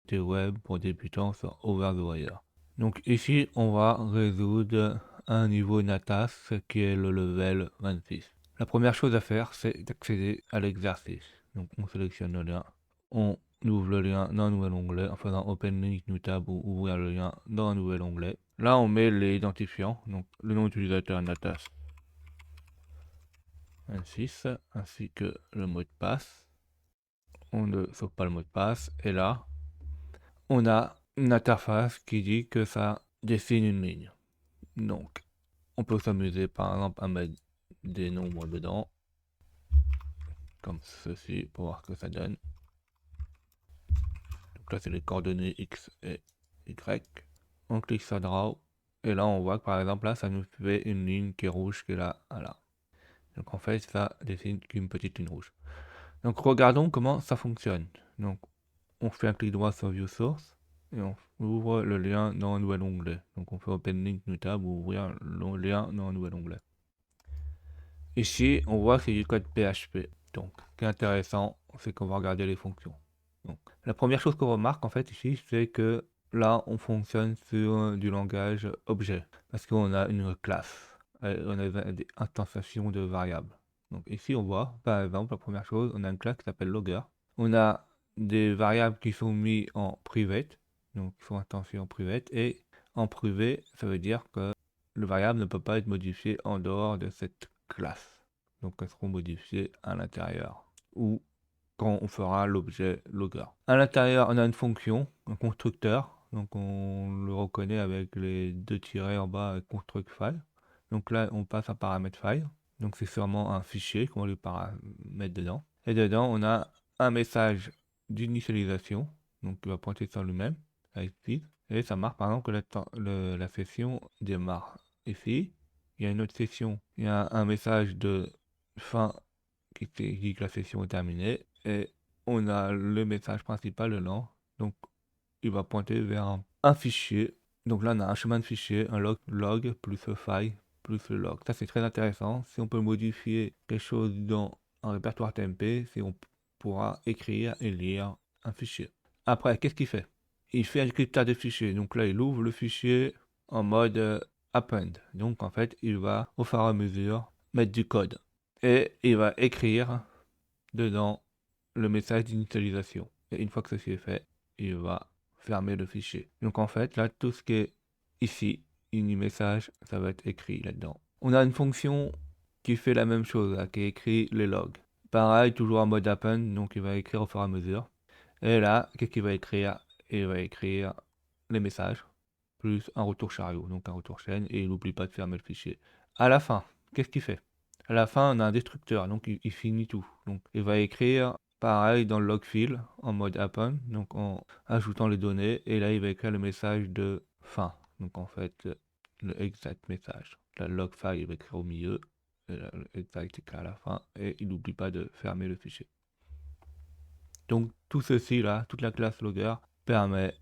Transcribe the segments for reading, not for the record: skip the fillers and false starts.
des web pour débutants sur Over the Wire. Donc ici, on va résoudre un niveau NATAS qui est le level 26. La première chose à faire, c'est d'accéder à l'exercice. Donc on sélectionne le lien, on ouvre le lien dans un nouvel onglet en faisant Open Link New Tab ou ouvrir le lien dans un nouvel onglet. Là, on met les identifiants, donc le nom d'utilisateur NATAS 26 ainsi que le mot de passe. On ne sauve pas le mot de passe et là, on a une interface qui dit que ça dessine une ligne. Donc, on peut s'amuser par exemple à mettre des nombres dedans, comme ceci, pour voir ce que ça donne. Donc là, c'est les coordonnées X et Y. On clique sur Draw, et là, on voit que par exemple, là, ça nous fait une ligne qui est rouge, qui est là, là. Donc en fait, ça dessine qu'une petite ligne rouge. Donc regardons comment ça fonctionne. Donc, on fait un clic droit sur View Source, et on ouvre le lien dans un nouvel onglet. Donc on fait Open Link New Tab ou ouvrir le lien dans un nouvel onglet. Ici, on voit que c'est du code PHP. Donc, ce qui est intéressant, c'est qu'on va regarder les fonctions. Donc, la première chose qu'on remarque en fait ici, c'est que là, on fonctionne sur du langage objet, parce qu'on a une classe, on a des instantiations de variables. Donc ici, on voit, par exemple, la première chose, on a une classe qui s'appelle logger. On a des variables qui sont mises en private, donc qui sont instanciées en private, et en privé, ça veut dire que le variable ne peut pas être modifié en dehors de cette classe. Donc elles seront modifiées à l'intérieur ou quand on fera l'objet logger. À l'intérieur, on a une fonction, un constructeur. Donc on le reconnaît avec les deux tirets en bas avec construct file. Donc là, on passe à paramètre file. Donc c'est sûrement un fichier qu'on va lui mettre dedans. Et dedans, on a un message d'initialisation. Donc il va pointer sur lui-même avec speed. Et ça marque par exemple que la session démarre ici. Il y a une autre session, il y a un message de fin qui dit que la session est terminée et on a le message principal dedans. Donc il va pointer vers un fichier. Donc là on a un chemin de fichier, un log plus le file plus le log. Ça c'est très intéressant. Si on peut modifier quelque chose dans un répertoire TMP, si on pourra écrire et lire un fichier. Après, qu'est-ce qu'il fait? Il fait un cryptage de fichiers. Donc là il ouvre le fichier en mode append. Donc en fait il va au fur et à mesure mettre du code. Et il va écrire dedans le message d'initialisation. Et une fois que ceci est fait, il va fermer le fichier. Donc en fait, là, tout ce qui est ici, ini message, ça va être écrit là-dedans. On a une fonction qui fait la même chose, là, qui écrit les logs. Pareil, toujours en mode append, donc il va écrire au fur et à mesure. Et là, qu'est-ce qu'il va écrire? Il va écrire les messages, plus un retour chariot, donc un retour chaîne, et il n'oublie pas de fermer le fichier. À la fin, qu'est-ce qu'il fait? À la fin, on a un destructeur, donc il finit tout. Donc il va écrire pareil dans le log file en mode append, donc en ajoutant les données, et là il va écrire le message de fin. Donc en fait, le exact message. La log file, il va écrire au milieu, et le exact écrit à la fin, et il n'oublie pas de fermer le fichier. Donc tout ceci là, toute la classe logger permet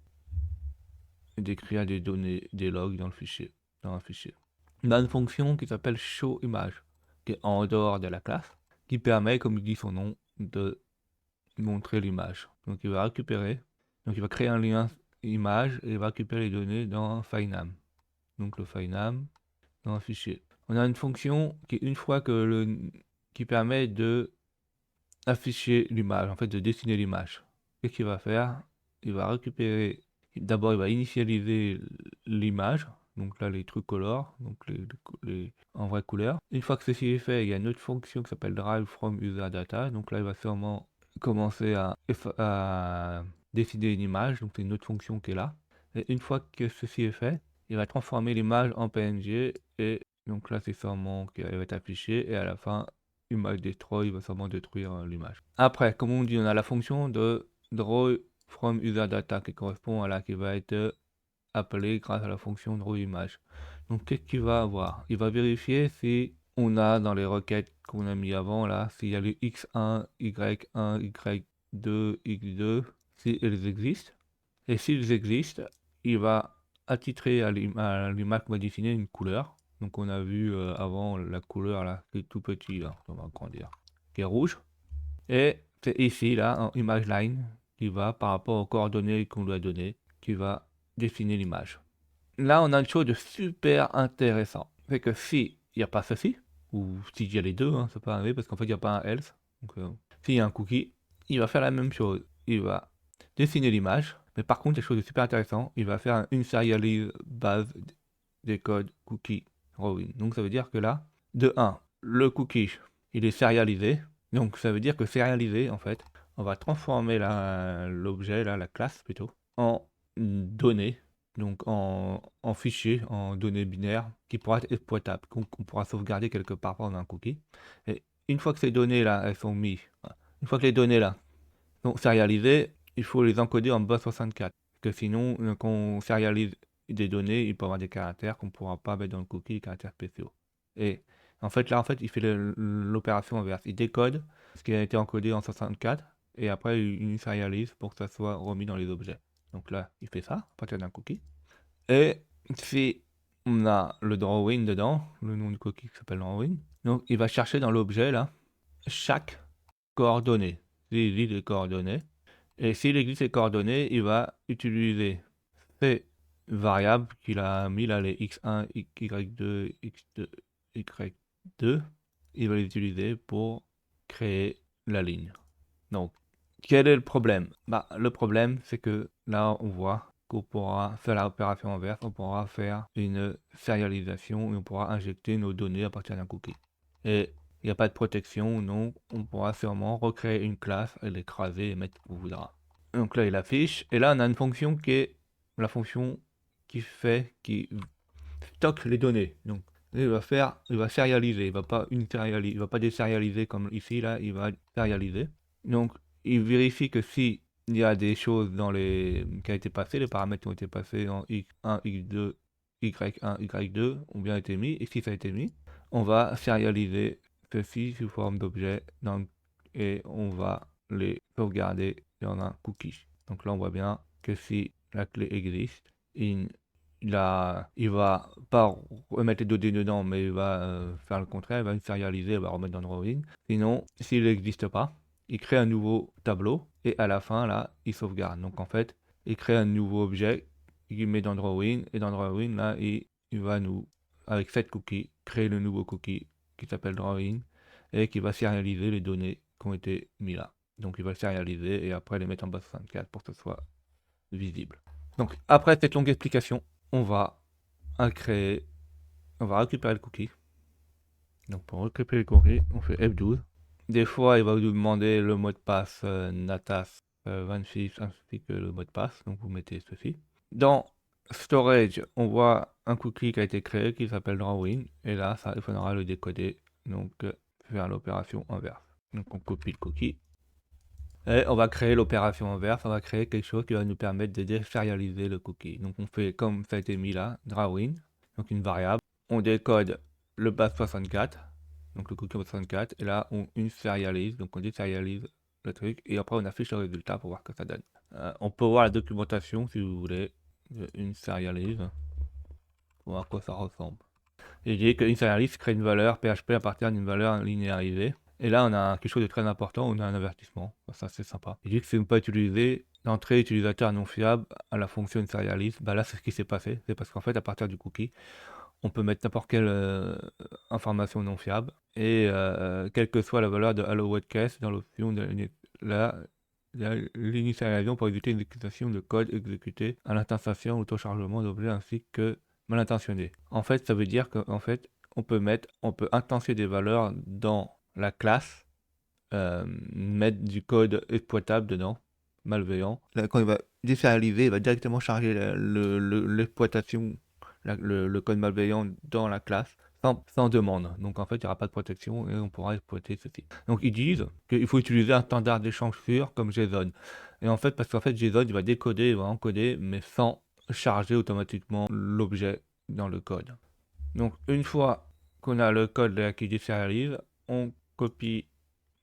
d'écrire des données, des logs dans le fichier, dans un fichier. On a une fonction qui s'appelle showImage, qui est en dehors de la classe, qui permet, comme il dit son nom, de montrer l'image. Donc il va récupérer, donc il va créer un lien image et il va récupérer les données dans un FileName. Donc le FileName dans un fichier. On a une fonction qui, une fois que qui permet de afficher l'image, en fait de dessiner l'image. Qu'est-ce qu'il va faire? Il va récupérer, d'abord il va initialiser l'image, donc là les trucs color, donc en vraie couleur. Une fois que ceci est fait, il y a une autre fonction qui s'appelle drive from user data, donc là il va sûrement commencer à dessiner une image, donc c'est une autre fonction qui est là. Et une fois que ceci est fait, il va transformer l'image en PNG et donc là c'est sûrement qui va être affiché et à la fin image destroy va sûrement détruire l'image. Après, comme on dit, on a la fonction de draw from user data qui correspond à la qui va être appelée grâce à la fonction draw image. Donc qu'est-ce qu'il va avoir? Il va vérifier si on a dans les requêtes qu'on a mis avant là, s'il y a les x1, y1, y2, x2, si elles existent. Et s'ils existent, il va attitrer à l'image qu'on va dessiner une couleur. Donc on a vu avant la couleur là, qui est tout petit là, on va grandir, qui est rouge. Et c'est ici là, en image line, qui va, par rapport aux coordonnées qu'on lui a données, qui va dessiner l'image. Là, on a une chose de super intéressant. C'est que s'il n'y a pas ceci, ou s'il y a les deux, hein, ça peut arriver parce qu'en fait, il n'y a pas un else. Donc, s'il y a un cookie, il va faire la même chose. Il va dessiner l'image, mais par contre, quelque chose de super intéressant, il va faire une serialize base des codes cookie drawing. Donc, ça veut dire que là, de 1, le cookie, il est serialisé. Donc, ça veut dire que serialisé, en fait, on va transformer l'objet, la classe plutôt, en données, donc en fichier, en données binaires, qui pourra être exploitable, qu'on pourra sauvegarder quelque part dans un cookie. Et une fois que ces données-là, elles sont mises, une fois que les données-là sont sérialisées, il faut les encoder en base 64. Parce que sinon, quand on sérialise des données, il peut y avoir des caractères qu'on ne pourra pas mettre dans le cookie, des caractères spéciaux. Et en fait, là, il fait l'opération inverse. Il décode ce qui a été encodé en 64 et après, il initialise pour que ça soit remis dans les objets. Donc là, il fait ça à partir d'un cookie. Et si on a le drawing dedans, le nom du cookie qui s'appelle drawing, donc il va chercher dans l'objet là chaque coordonnée. S'il existe les coordonnées, et s'il existe les coordonnées, il va utiliser ces variables qu'il a mis là, les x1, y2, x2, y2, il va les utiliser pour créer la ligne. Donc, quel est le problème? Le problème, c'est que là, on voit qu'on pourra faire l'opération inverse, on pourra faire une serialisation et on pourra injecter nos données à partir d'un cookie. Et il n'y a pas de protection, donc on pourra sûrement recréer une classe et l'écraser et mettre où on voudra. Donc là, il affiche, et là, on a une fonction qui est la fonction qui stocke les données. Donc, il va serialiser, il va pas il va pas désérialiser comme ici, là, il va serialiser. Donc, il vérifie que si il y a des choses qui a été passées, les paramètres qui ont été passés en x1, x2, y1, y2 ont bien été mis, et si ça a été mis, on va serialiser ceci sous forme d'objet, et on va les sauvegarder dans un cookie. Donc là, on voit bien que si la clé existe, il va pas remettre les données dedans, mais il va faire le contraire, il va serialiser, il va remettre dans le drawing. Sinon, s'il n'existe pas, il crée un nouveau tableau et à la fin, là, il sauvegarde. Donc en fait, il crée un nouveau objet, il met dans le drawing et dans le drawing, là, il va avec 7 cookies, créer le nouveau cookie qui s'appelle drawing et qui va serialiser les données qui ont été mises là. Donc il va serialiser et après les mettre en base 64 pour que ce soit visible. Donc après cette longue explication, on va récupérer le cookie. Donc pour récupérer le cookie, on fait F12. Des fois, il va vous demander le mot de passe Natas 26 ainsi que le mot de passe. Donc vous mettez ceci. Dans Storage, on voit un cookie qui a été créé qui s'appelle drawing. Et là, il faudra le décoder. Donc faire l'opération inverse. Donc on copie le cookie. Et on va créer l'opération inverse, on va créer quelque chose qui va nous permettre de désérialiser le cookie. Donc on fait comme ça a été mis là, drawing, donc une variable. On décode le base 64, donc le cookie base 64, et là on serialise, donc on désérialise le truc, et après on affiche le résultat pour voir ce que ça donne. On peut voir la documentation si vous voulez, une serialise, pour voir à quoi ça ressemble. Et j'ai dit qu'une serialise crée une valeur PHP à partir d'une valeur linéarisée. Et là, on a quelque chose de très important, on a un avertissement. Ça, c'est sympa. Il dit que si vous pas utiliser l'entrée utilisateur non fiable à la fonction serialise, là, c'est ce qui s'est passé. C'est parce qu'en fait, à partir du cookie, on peut mettre n'importe quelle information non fiable. Et quelle que soit la valeur de hello world case dans l'option de l'initialisation pour éviter l'exécution de code exécuté à l'intention ou au chargement d'objets ainsi que mal intentionné. En fait, ça veut dire qu'en fait, on peut intensifier des valeurs dans la classe, mettre du code exploitable dedans, malveillant. Là, quand il va désérialiser, il va directement charger l'exploitation, le code malveillant dans la classe, sans demande. Donc en fait, il n'y aura pas de protection et on pourra exploiter ceci. Donc ils disent qu'il faut utiliser un standard d'échange sûr comme JSON. Et en fait, parce qu'en fait, JSON, il va décoder, il va encoder, mais sans charger automatiquement l'objet dans le code. Donc une fois qu'on a le code là qui désérialise, on copie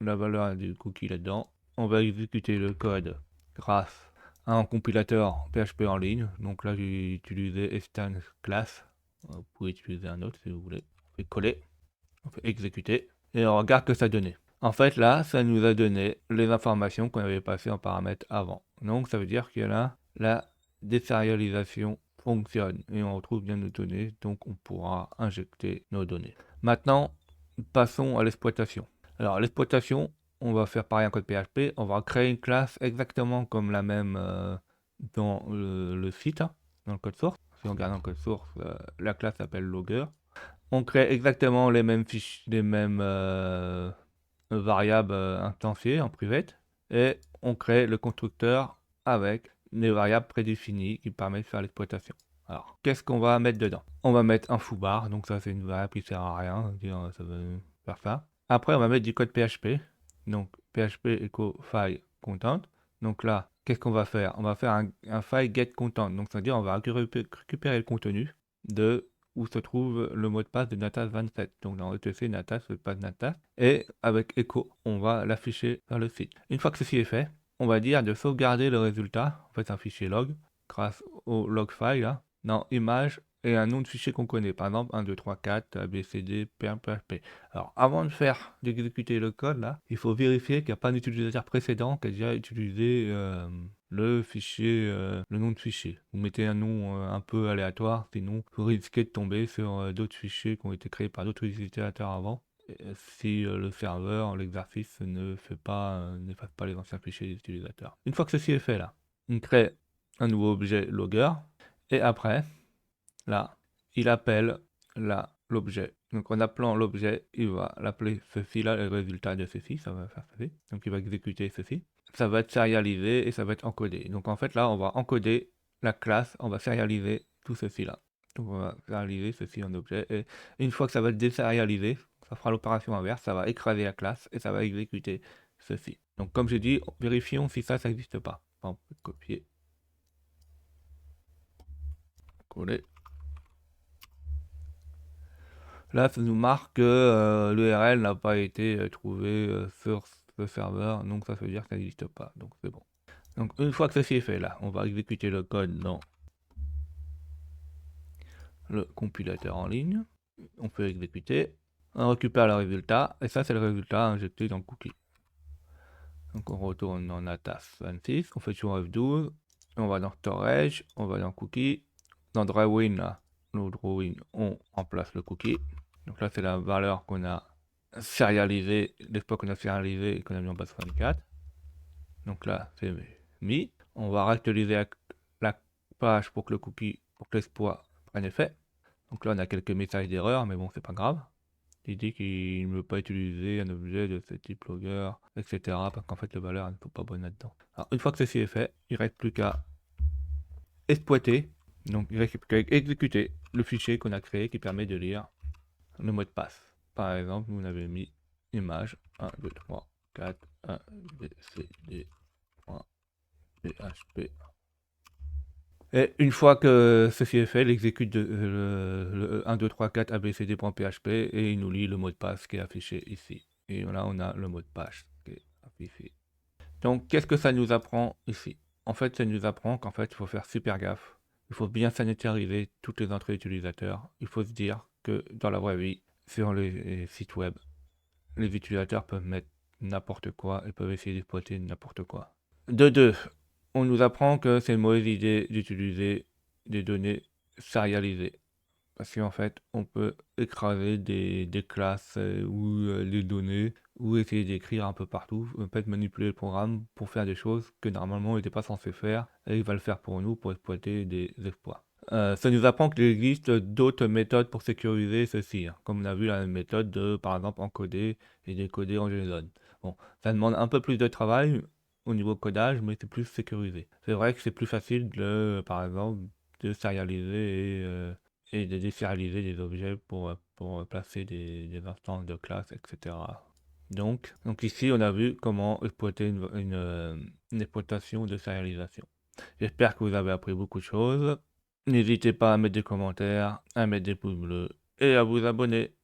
la valeur du cookie là-dedans. On va exécuter le code grâce à un compilateur PHP en ligne. Donc là, j'ai utilisé Instance Class. Vous pouvez utiliser un autre si vous voulez. On fait coller, on fait exécuter et on regarde que ça donnait. En fait, là, ça nous a donné les informations qu'on avait passées en paramètres avant. Donc, ça veut dire que là, la désérialisation fonctionne et on retrouve bien nos données, donc on pourra injecter nos données. Maintenant, passons à l'exploitation. Alors, l'exploitation, on va faire pareil en code PHP, on va créer une classe exactement comme la même dans le site, hein, dans le code source. Si on regarde dans le code source, la classe s'appelle logger. On crée exactement les mêmes fiches, les mêmes variables instanciées en private et on crée le constructeur avec les variables prédéfinies qui permettent de faire l'exploitation. Alors, qu'est-ce qu'on va mettre dedans? On va mettre un foobar, donc ça c'est une variable qui sert à rien, ça veut faire ça. Après, on va mettre du code PHP, donc PHP echo file content. Donc là, qu'est-ce qu'on va faire? On va faire un file get content, donc c'est-à-dire on va récupérer le contenu de où se trouve le mot de passe de Natas27. Donc dans etc Natas, le passe Natas. Et avec echo, on va l'afficher sur le site. Une fois que ceci est fait, on va dire de sauvegarder le résultat, en fait un fichier log, grâce au log file, là, dans image et un nom de fichier qu'on connaît, par exemple 1, 2, 3, 4, ABCD, PHP. Alors avant d'exécuter le code, là, il faut vérifier qu'il n'y a pas d'utilisateur précédent qui a déjà utilisé le fichier, le nom de fichier. Vous mettez un nom un peu aléatoire, sinon vous risquez de tomber sur d'autres fichiers qui ont été créés par d'autres utilisateurs avant. Si le serveur, l'exercice n'efface pas les anciens fichiers des utilisateurs. Une fois que ceci est fait là, on crée un nouveau objet logger et après, là, il appelle l'objet. Donc en appelant l'objet, il va l'appeler ceci là, le résultat de ceci, ça va faire ceci. Donc il va exécuter ceci. Ça va être sérialisé et ça va être encodé. Donc en fait là, on va encoder la classe, on va sérialiser tout ceci là. Donc on va sérialiser ceci en objet et une fois que ça va être désérialisé, ça fera l'opération inverse, ça va écraser la classe et ça va exécuter ceci. Donc comme j'ai dit, vérifions si ça n'existe pas. On peut copier, coller. Là, ça nous marque que l'URL n'a pas été trouvé sur ce serveur, donc ça veut dire que ça n'existe pas, donc c'est bon. Donc une fois que ceci est fait, là, on va exécuter le code dans le compilateur en ligne. On peut exécuter, on récupère le résultat, et ça c'est le résultat injecté dans le cookie. Donc on retourne dans Natas 26, on fait sur F12, on va dans Storage, on va dans Cookie, dans Drawin, là, le Drawin, on remplace le cookie. Donc là c'est la valeur qu'on a sérialisée, l'espoir qu'on a sérialisé et qu'on a mis en base 24. Donc là c'est mis. On va réactualiser la page pour que le cookie, pour que l'exploit prenne effet. Donc là on a quelques messages d'erreur, mais bon c'est pas grave. Il dit qu'il ne veut pas utiliser un objet de ce type logger, etc. parce qu'en fait les valeurs ne sont pas bonnes là-dedans. Alors une fois que ceci est fait, il ne reste plus qu'à exploiter, donc il reste plus qu'à exécuter le fichier qu'on a créé qui permet de lire le mot de passe. Par exemple, vous avez mis image 1, 2, 3, 4, 1, B, C, D, PHP. Et une fois que ceci est fait, il exécute le 1, 2, 3, 4 abcd.php et il nous lit le mot de passe qui est affiché ici. Et là, on a le mot de passe qui est affiché. Donc, qu'est-ce que ça nous apprend ici? En fait, ça nous apprend qu'en fait, il faut faire super gaffe. Il faut bien sanitariser toutes les entrées utilisateurs. Il faut se dire que dans la vraie vie, sur les sites web, les utilisateurs peuvent mettre n'importe quoi et peuvent essayer d'exploiter n'importe quoi. De deux, on nous apprend que c'est une mauvaise idée d'utiliser des données sérialisées. Parce qu'en fait, on peut écraser des classes ou des données, ou essayer d'écrire un peu partout, peut-être manipuler le programme pour faire des choses que normalement il n'était pas censé faire, et il va le faire pour nous pour exploiter des exploits. Ça nous apprend qu'il existe d'autres méthodes pour sécuriser ceci, hein, comme on a vu la méthode de, par exemple, encoder et décoder en JSON. Bon, ça demande un peu plus de travail au niveau codage, mais c'est plus sécurisé. C'est vrai que c'est plus facile de, par exemple, de sérialiser et de désérialiser des objets pour placer des instances de classe, etc. Donc ici, on a vu comment exploiter une exploitation de sérialisation. J'espère que vous avez appris beaucoup de choses. N'hésitez pas à mettre des commentaires, à mettre des pouces bleus et à vous abonner.